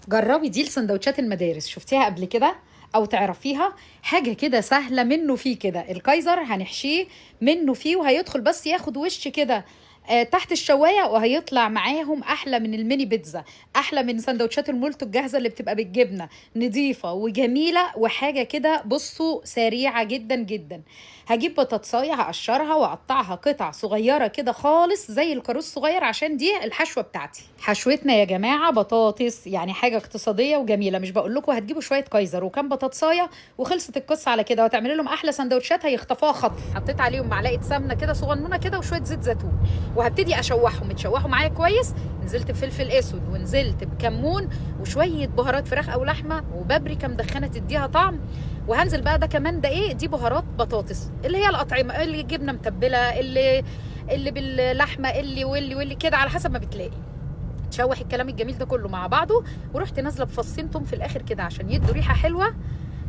جربي دي لسندوتشات المدارس، شفتيها قبل كده او تعرفيها؟ حاجه كده سهله، منه فيه كده الكايزر هنحشيه منه فيه، وهيدخل بس ياخد وش كده تحت الشوايه، وهيطلع معاهم احلى من الميني بيتزا، احلى من سندوتشات المولتو الجاهزه اللي بتبقى بالجبنه، نظيفه وجميله وحاجه كده. بصوا سريعه جدا جدا. هجيب بطاطسايه هقشرها واقطعها قطع صغيره كده خالص زي الكاروس صغير، عشان دي الحشوه بتاعتي. حشوتنا يا جماعه بطاطس، يعني حاجه اقتصاديه وجميله. مش بقول لكم هتجيبوا شويه كايزر وكام بطاطسايه وخلصت القصه على كده، وتعملي لهم احلى سندوتشات هيخطفوها خطف. حطيت عليهم معلقه سمنه كده صغنونه كده وشويه زيت زيتون، وهبتدي اشوحهم. يتشوحوا معايا كويس، نزلت بفلفل اسود ونزلت بكمون وشويه بهارات فراخ او لحمه وبابريكا مدخنه تديها طعم. وهنزل بقى ده كمان، ده ايه؟ دي بهارات بطاطس اللي هي الاطعمه، اللي جبنه متبله، اللي باللحمه، اللي كده على حسب ما بتلاقي. تشوح الكلام الجميل ده كله مع بعضه، ورحت نازله بفصين توم في الاخر كده عشان يدوا ريحه حلوه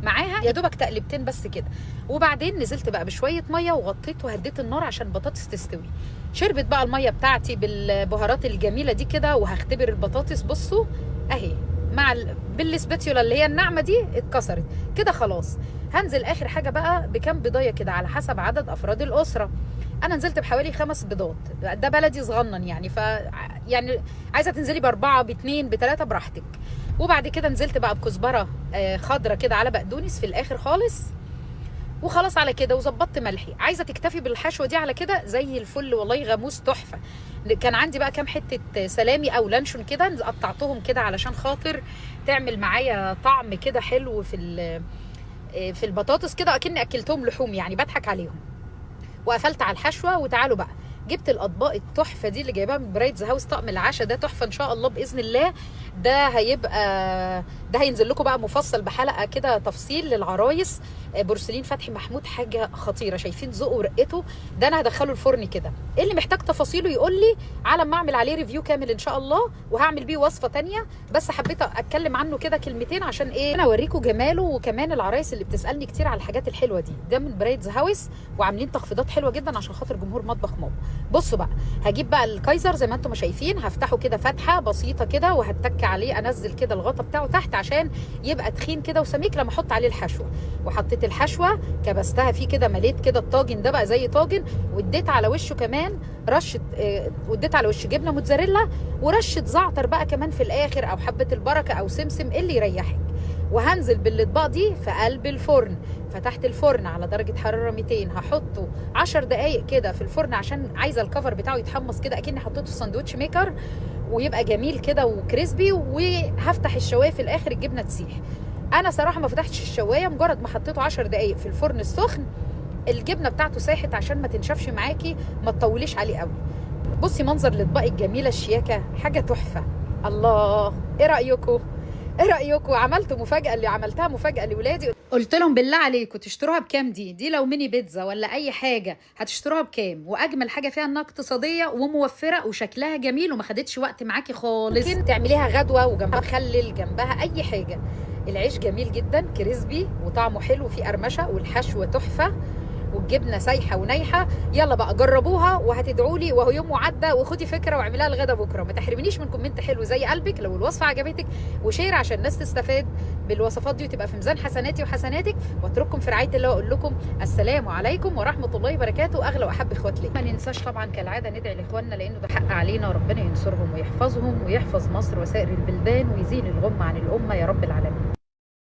معاها، يا دوبك تقلبتين بس كده. وبعدين نزلت بقى بشويه ميه وغطيت وهديت النار عشان البطاطس تستوي. شربت بقى الميه بتاعتي بالبهارات الجميله دي كده، وهختبر البطاطس. بصوا اهي بالسباتيولا اللي هي الناعمه دي اتكسرت كده خلاص. هنزل اخر حاجه بقى بكام بيضايه كده على حسب عدد افراد الاسره. انا نزلت بحوالي 5 بيضات، ده بلدي صغنن يعني، يعني عايزه تنزلي باربعه باتنين بتلاته براحتك. وبعد كده نزلت بقى بكزبره خضره كده على بقدونس في الاخر خالص. وخلاص على كده، وظبطت ملحي. عايزه تكتفي بالحشوه دي على كده زي الفل والله، غموس تحفه. كان عندي بقى كام حته سلامي او لانشون كده، قطعتهم كده علشان خاطر تعمل معايا طعم كده حلو في البطاطس كده، اكني اكلتهم لحوم يعني، بضحك عليهم. وقفلت على الحشوه. وتعالوا بقى، جبت الاطباق التحفه دي اللي جايباها من برايتز هاوس، طقم العشاء ده تحفه ان شاء الله باذن الله. ده هيبقى، ده هينزل لكم بقى مفصل بحلقه كده تفصيل للعرايس. بورسلين فتحي محمود، حاجه خطيره. شايفين ذوقه ورقته؟ ده انا هدخله الفرن كده. ايه اللي محتاج تفاصيله يقول لي على ما اعمل عليه ريفيو كامل ان شاء الله، وهعمل بيه وصفه تانية. بس حبيت اتكلم عنه كده كلمتين عشان ايه، انا اوريكم جماله. وكمان العرايس اللي بتسالني كتير على الحاجات الحلوه دي، ده من برايتز هاوس، وعاملين تخفيضات حلوه جدا عشان خاطر جمهور مطبخ ماما. بصوا بقى، هجيب بقى الكايزر زي ما انتم شايفين، هفتحه كده فتحه بسيطه كده، وهتك عليه، انزل كده الغطا بتاعه تحت عشان يبقى تخين كده وسميك لما احط عليه الحشوه. وحطيت الحشوه كبستها فيه كده، مليت كده الطاجن ده بقى زي طاجن. واديت على وشه كمان رشه واديت على وشه جبنه موتزاريلا، ورشه زعتر بقى كمان في الاخر، او حبه البركه او سمسم اللي يريحك. وهنزل بالاطباق دي في قلب الفرن. فتحت الفرن على درجه حراره 200، هحطه 10 دقائق كده في الفرن عشان عايزه الكفر بتاعه يتحمص كده، اكني حطيته في ساندوتش ميكر، ويبقى جميل كده وكريسبي. وهفتح الشوايه في الاخر الجبنه تسيح. انا صراحه ما فتحتش الشوايه، مجرد ما حطيته 10 دقائق في الفرن السخن الجبنه بتاعته ساحت عشان ما تنشفش معاكي، ما تطوليش عليه قوي. بصي منظر الاطباق الجميله الشياكه، حاجه تحفه. الله، ايه رايكم؟ ايه رايكم؟ عملت مفاجاه، اللي عملتها مفاجاه لاولادي. قلت لهم بالله عليكم تشتروها بكام؟ دي لو ميني بيتزا ولا اي حاجه هتشتروها بكام؟ واجمل حاجه فيها انها اقتصاديه وموفره وشكلها جميل وما خدتش وقت معاكي خالص. ممكن تعمليها غدوه وجنبها مخلل، جنبها اي حاجه. العيش جميل جدا كريسبي وطعمه حلو وفيه قرمشه، والحشوه تحفه، والجبنه سايحه ونايحه. يلا بقى جربوها وهتدعوا لي، وهو يوم وعدى. وخدي فكره واعمليها الغدا بكره. ما تحرمنيش من كومنت حلو زي قلبك لو الوصفه عجبتك، وشير عشان الناس تستفاد بالوصفات دي وتبقى في ميزان حسناتي وحسناتك. واترككم في رعايه الله، واقول لكم السلام عليكم ورحمه الله وبركاته. اغلى واحب اخوات لي. ما ننساش طبعا كالعاده ندعي لاخواننا، لانه ده حق علينا. ربنا ينصرهم ويحفظهم ويحفظ مصر وسائر البلدان، ويزيل الغم عن الامه يا رب العالمين.